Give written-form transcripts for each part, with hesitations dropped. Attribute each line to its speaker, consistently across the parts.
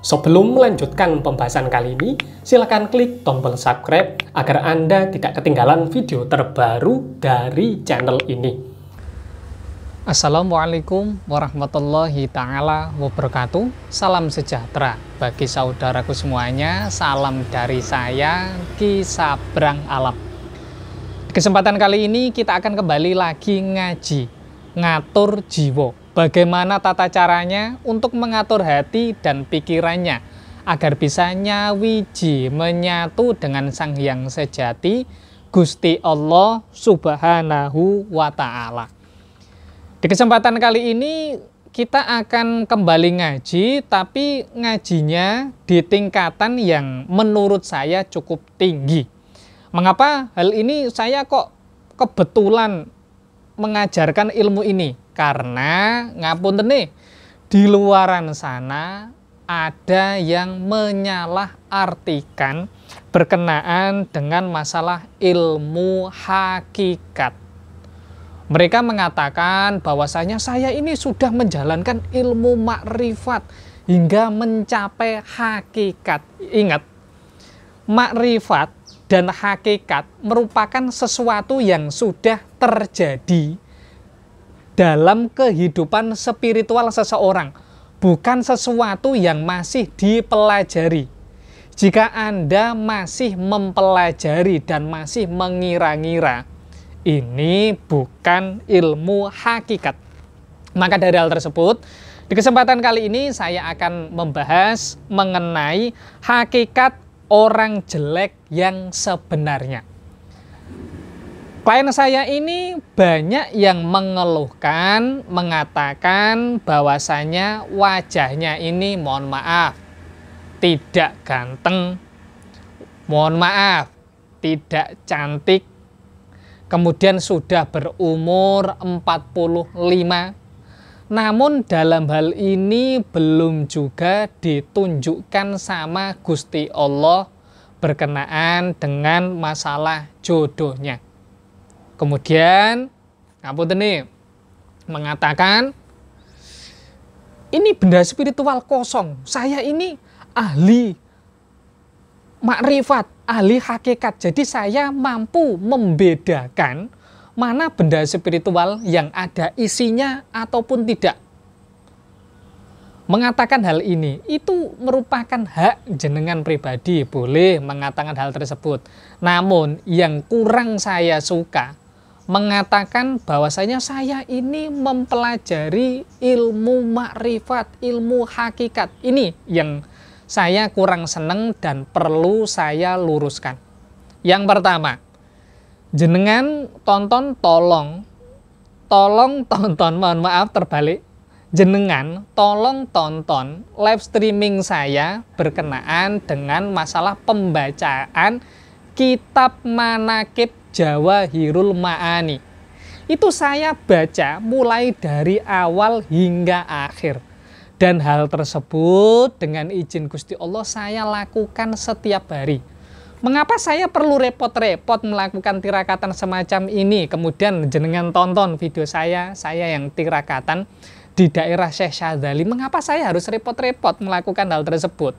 Speaker 1: Sebelum melanjutkan pembahasan kali ini, silakan klik tombol subscribe agar Anda tidak ketinggalan video terbaru dari channel ini.
Speaker 2: Assalamualaikum warahmatullahi ta'ala wabarakatuh. Salam sejahtera bagi saudaraku semuanya. Salam dari saya, Ki Sabrang Alam. Di kesempatan kali ini kita akan kembali lagi ngaji ngatur jiwa. Bagaimana tata caranya untuk mengatur hati dan pikirannya agar bisa nyawiji menyatu dengan Sang Hyang Sejati, Gusti Allah Subhanahu wa Ta'ala. Di kesempatan kali ini kita akan kembali ngaji, tapi ngajinya di tingkatan yang menurut saya cukup tinggi. Mengapa hal ini saya kok kebetulan mengajarkan ilmu ini? Karena ngapunten nih, di luaran sana ada yang menyalahartikan berkenaan dengan masalah ilmu hakikat. Mereka mengatakan bahwasanya saya ini sudah menjalankan ilmu makrifat hingga mencapai hakikat. Ingat, makrifat dan hakikat merupakan sesuatu yang sudah terjadi dalam kehidupan spiritual seseorang, bukan sesuatu yang masih dipelajari. Jika Anda masih mempelajari dan masih mengira-ngira, ini bukan ilmu hakikat. Maka dari hal tersebut, di kesempatan kali ini saya akan membahas mengenai hakikat orang jelek yang sebenarnya. Klien saya ini banyak yang mengeluhkan, mengatakan bahwasanya wajahnya ini mohon maaf, tidak ganteng, mohon maaf, tidak cantik, kemudian sudah berumur 45. Namun dalam hal ini belum juga ditunjukkan sama Gusti Allah berkenaan dengan masalah jodohnya. Kemudian ngapunten nih, mengatakan ini benda spiritual kosong. Saya ini ahli makrifat, ahli hakikat. Jadi saya mampu membedakan mana benda spiritual yang ada isinya ataupun tidak. Mengatakan hal ini itu merupakan hak jenengan pribadi, boleh mengatakan hal tersebut. Namun yang kurang saya suka mengatakan bahwasanya saya ini mempelajari ilmu makrifat, ilmu hakikat. Ini yang saya kurang seneng dan perlu saya luruskan. Yang pertama, jenengan tolong tonton, mohon maaf terbalik. Jenengan tolong tonton live streaming saya berkenaan dengan masalah pembacaan kitab Manaqib Jawahirul Ma'ani. Itu saya baca mulai dari awal hingga akhir. Dan hal tersebut dengan izin Gusti Allah saya lakukan setiap hari. Mengapa saya perlu repot-repot melakukan tirakatan semacam ini? Kemudian jenengan tonton video saya yang tirakatan di daerah Syekh Syadzali. Mengapa saya harus repot-repot melakukan hal tersebut?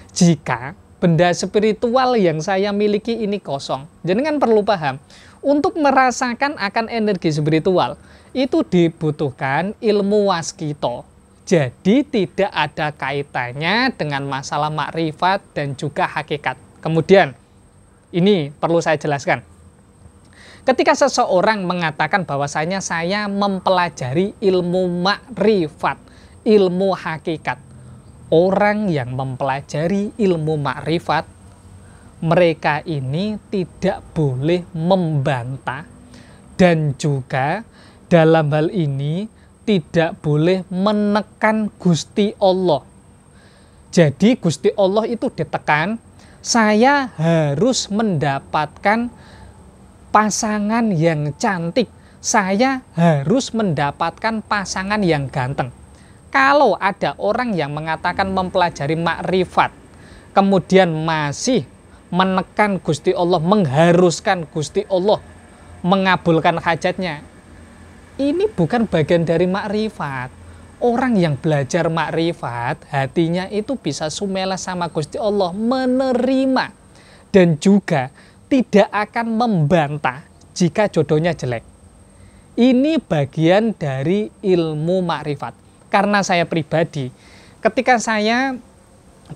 Speaker 2: Jika benda spiritual yang saya miliki ini kosong, jenengan perlu paham, untuk merasakan akan energi spiritual itu dibutuhkan ilmu waskito. Jadi tidak ada kaitannya dengan masalah makrifat dan juga hakikat. Kemudian ini perlu saya jelaskan. Ketika seseorang mengatakan bahwasanya saya mempelajari ilmu makrifat, ilmu hakikat, orang yang mempelajari ilmu makrifat, mereka ini tidak boleh membantah dan juga dalam hal ini tidak boleh menekan Gusti Allah. Jadi Gusti Allah itu ditekan, saya harus mendapatkan pasangan yang cantik, saya harus mendapatkan pasangan yang ganteng. Kalau ada orang yang mengatakan mempelajari makrifat, kemudian masih menekan Gusti Allah, mengharuskan Gusti Allah mengabulkan hajatnya, ini bukan bagian dari makrifat. Orang yang belajar makrifat, hatinya itu bisa sumela sama Gusti Allah, menerima dan juga tidak akan membantah jika jodohnya jelek. Ini bagian dari ilmu makrifat. Karena saya pribadi, ketika saya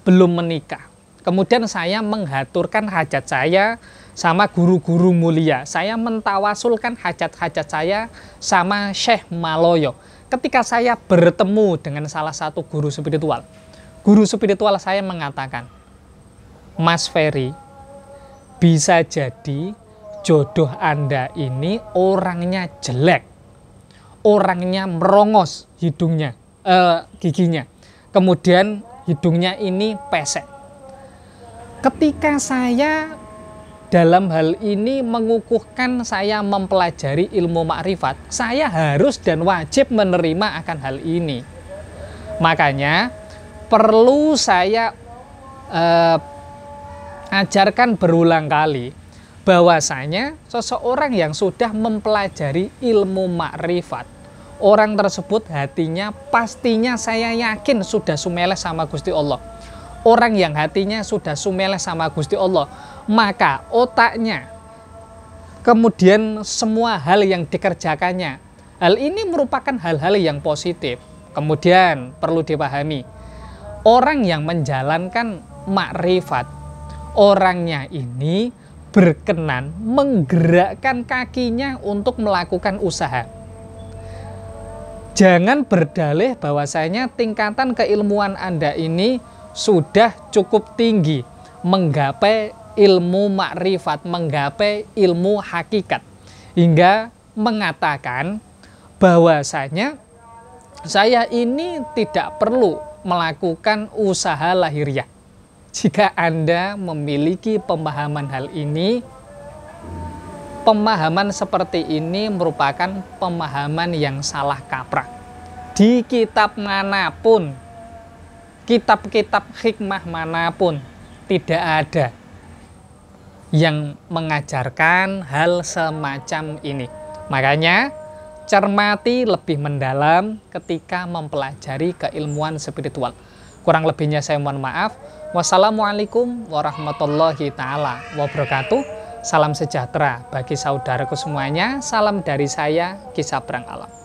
Speaker 2: belum menikah, kemudian saya menghaturkan hajat saya sama guru-guru mulia. Saya mentawasulkan hajat-hajat saya sama Syekh Maloyo. Ketika saya bertemu dengan salah satu guru spiritual saya mengatakan, Mas Ferry, bisa jadi jodoh Anda ini orangnya jelek, orangnya merongos giginya, kemudian hidungnya ini pesek. Ketika saya dalam hal ini mengukuhkan saya mempelajari ilmu makrifat, saya harus dan wajib menerima akan hal ini. Makanya perlu saya ajarkan berulang kali bahwasanya seseorang yang sudah mempelajari ilmu makrifat, orang tersebut hatinya pastinya saya yakin sudah sumeleh sama Gusti Allah. Orang yang hatinya sudah sumeleh sama Gusti Allah, maka otaknya, kemudian semua hal yang dikerjakannya, hal ini merupakan hal-hal yang positif. Kemudian perlu dipahami, orang yang menjalankan makrifat, orangnya ini berkenan menggerakkan kakinya untuk melakukan usaha. Jangan berdalih bahwasanya tingkatan keilmuan Anda ini sudah cukup tinggi, menggapai ilmu makrifat, menggapai ilmu hakikat, hingga mengatakan bahwasanya saya ini tidak perlu melakukan usaha lahiriah. Jika Anda memiliki pemahaman hal ini, pemahaman seperti ini merupakan pemahaman yang salah kaprah. Di kitab manapun, kitab-kitab hikmah manapun, tidak ada yang mengajarkan hal semacam ini. Makanya cermati lebih mendalam ketika mempelajari keilmuan spiritual. Kurang lebihnya saya mohon maaf. Wassalamualaikum warahmatullahi taala wabarakatuh. Salam sejahtera bagi saudaraku semuanya. Salam dari saya, Ki Sabrang Alam.